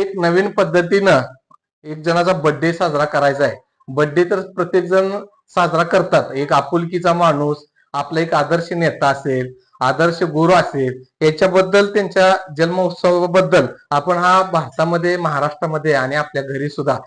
एक नवीन पद्धतीनं एक जणाचा बर्थडे साजरा करायचा आहे। बर्थडे तर प्रत्येक जण साजरा करतात। एक आपुलकीचा माणूस, आपला एक आदर्श नेता असेल, आदर्श गुरु असेल, याच्याबद्दल त्यांच्या जन्मोत्सवाबद्दल आपण हा भारतामध्ये, महाराष्ट्रामध्ये आणि आपल्या घरी सुद्धा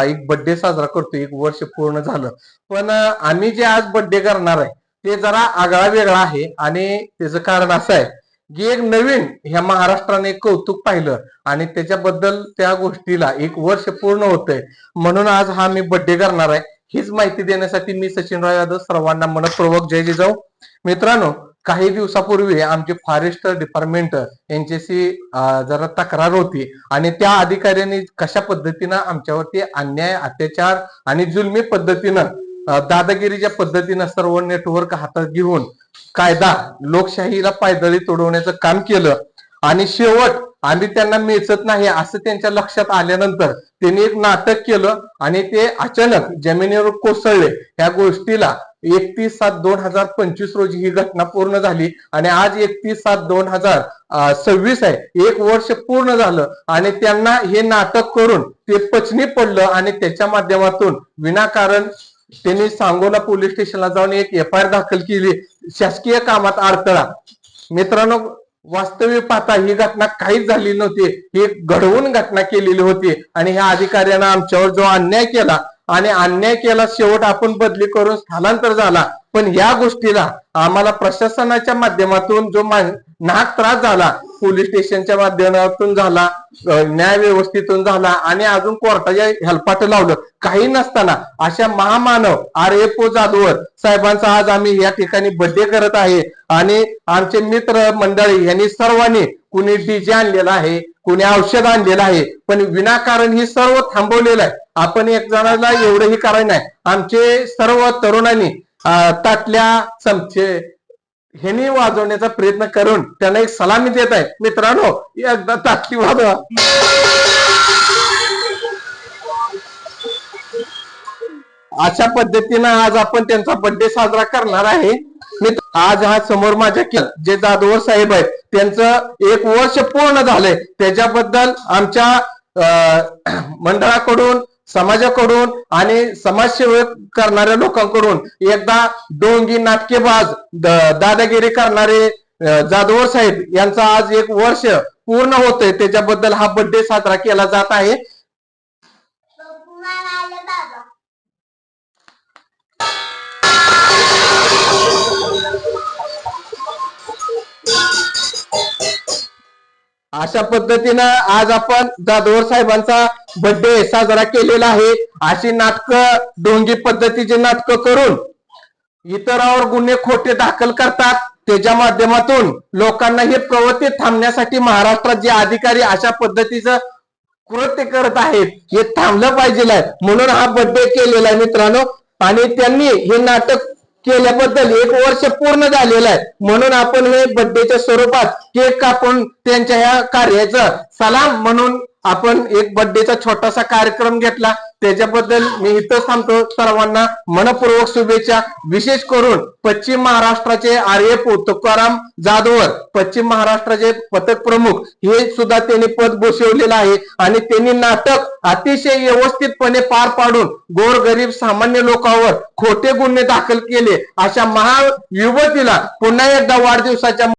एक बर्थडे साजरा करतो। एक वर्ष पूर्ण झालं, पण आम्ही जे आज बर्थडे करणार आहे ते जरा आगळा वेगळा आहे आणि त्याचं कारण असं आहे की एक नवीन ह्या महाराष्ट्राने कौतुक पाहिलं आणि त्याच्याबद्दल त्या गोष्टीला एक वर्ष पूर्ण होतंय, म्हणून आज हा मी बर्थडे करणार आहे। हीच माहिती देण्यासाठी मी सचिनराव यादव सर्वांना मनपूर्वक जय जिजाऊ। मित्रांनो, काही दिवसापूर्वी आमचे फॉरेस्ट डिपार्टमेंट यांच्याशी जरा तक्रार होती आणि त्या अधिकाऱ्यांनी कशा पद्धतीनं आमच्यावरती अन्याय, अत्याचार आणि जुलमी पद्धतीनं, दादागिरीच्या पद्धतीनं सर्व नेटवर्क हातात घेऊन कायदा, लोकशाहीला पायदळी तोडवण्याचं काम केलं आणि शेवट आम्ही त्यांना मिळत नाही असं त्यांच्या लक्षात आल्यानंतर त्यांनी एक नाटक केलं आणि ते अचानक जमिनीवर कोसळले। या गोष्टीला 31/7/2025 रोजी ही घटना पूर्ण झाली आणि आज 31/7/2026 आहे। एक वर्ष पूर्ण झालं आणि त्यांना हे नाटक करून ते पचनी पडलं आणि त्याच्या माध्यमातून विनाकारण त्यांनी सांगोला पोलीस स्टेशनला जाऊन एक FIR दाखल केली, शासकीय कामात अडथळा। मित्रांनो, वास्तविक पाहता ही घटना काहीच झाली नव्हती, ही घडवून घटना केलेली होती आणि ह्या अधिकाऱ्यानं आमच्यावर जो अन्याय केला आणि अन्याय केला, शेवट आपण बदली करून स्थलांतर झाला। पण या गोष्टीला आम्हाला प्रशासनाच्या माध्यमातून जो नाहक त्रास झाला, पोलीस स्टेशनच्या माध्यमातून झाला, न्याय व्यवस्थेतून झाला आणि अजून कोर्टाच्या हेलपाट लावलं, काही नसताना अशा महामानव RFO जाधवर साहेबांचा आज आम्ही या ठिकाणी बर्थडे करत आहे। आणि आमचे मित्र मंडळी यांनी सर्वांनी, कुणी DJ आणलेला आहे, कुणी औषध आणलेलं आहे, पण विनाकारण ही सर्व थांबवलेलं आहे। आपण एक जणाला एवढंही करायचं नाही। आमचे सर्व तरुणांनी ताटल्या, चमचे ह्यांनी वाजवण्याचा प्रयत्न करून त्यांना एक सलामी देत आहे। मित्रांनो, एकदा ताटली वाजवा। अशा पद्धतीनं आज आपण त्यांचा बर्थडे साजरा करणार आहे। आज हा समोर माझ्या जे जाधवर साहेब आहेत त्यांचं एक वर्ष पूर्ण झालंय, त्याच्याबद्दल आमच्या मंडळाकडून, समाजाकडून आणि समाजसेवक करणाऱ्या लोकांकडून एकदा डोंगी, नाटकेबाज, दादागिरी करणारे जाधवर साहेब यांचा आज एक वर्ष पूर्ण होतंय, त्याच्याबद्दल हा बर्थडे साजरा केला जात आहे। अशा पद्धतीनं आज आपण जाधवर साहेबांचा बर्थडे साजरा केलेला आहे। अशी नाटकं, ढोंगी पद्धतीचे नाटकं करून इतरांवर गुन्हे खोटे दाखल करतात, त्याच्या माध्यमातून लोकांना हे प्रवृत्ती थांबण्यासाठी महाराष्ट्रात जे अधिकारी अशा पद्धतीचं कृत्य करत आहेत हे थांबलं पाहिजे, म्हणून हा बर्थडे केलेला आहे मित्रांनो। आणि त्यांनी हे नाटक केल्याबद्दल एक वर्ष पूर्ण झालेलं आहे, म्हणून आपण हे बर्थडेच्या स्वरूपात केक कापून त्यांच्या ह्या कार्याचा सलाम म्हणून आपण एक बर्थडेचा छोटासा कार्यक्रम घेतला। त्याच्याबद्दल मी इथं थांबतो। सर्वांना मनपूर्वक शुभेच्छा। विशेष करून पश्चिम महाराष्ट्राचे RFO तुकाराम जाधवर, पश्चिम महाराष्ट्राचे पथक प्रमुख, हे सुद्धा त्यांनी पद भूषवलेलं आहे आणि त्यांनी नाटक अतिशय व्यवस्थितपणे पार पाडून गोरगरीब सामान्य लोकांवर खोटे गुन्हे दाखल केले। अशा महायुवतीला पुन्हा एकदा वाढदिवसाच्या